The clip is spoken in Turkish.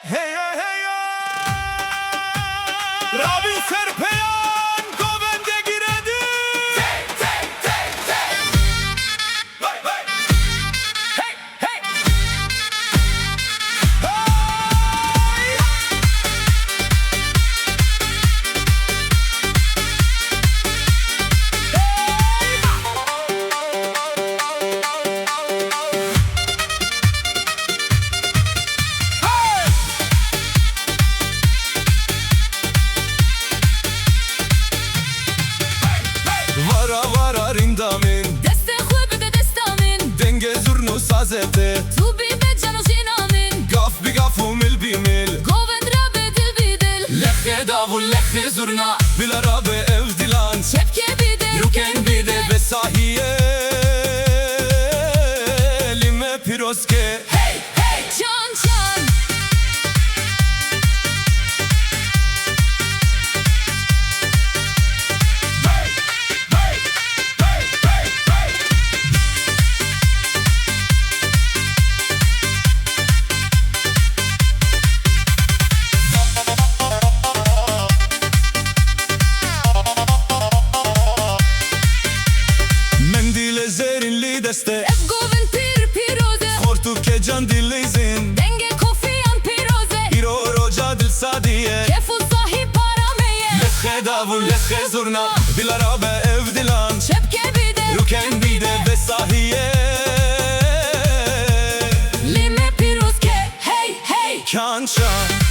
Hey hey Rabi Serpeyan Govende giredi. Hey hey Vara vara rindamin دست خوب بده دستامین Denge zurnu sazete تو بی به جانو سینامین Gaf bi gafum il bimil گوند را به دل بی دل Lekhe davul lekhe zurna Bil arabe ev dilan شبکه بی دل Ruken bide besahiye Lime piroske Hey hey can can Mendile zerinli deste اف گوند پیر پیروزه Hortu ke can dillizin دنگ کوفیان پیروزه İro roca dil sadiye کفو صاحب پارامeye Lekhe davul lekhe zurna Bil arabe ev dilan شبکه بی دل Ruken bide besahiye لیمه پیروز که Hey hey Kan şan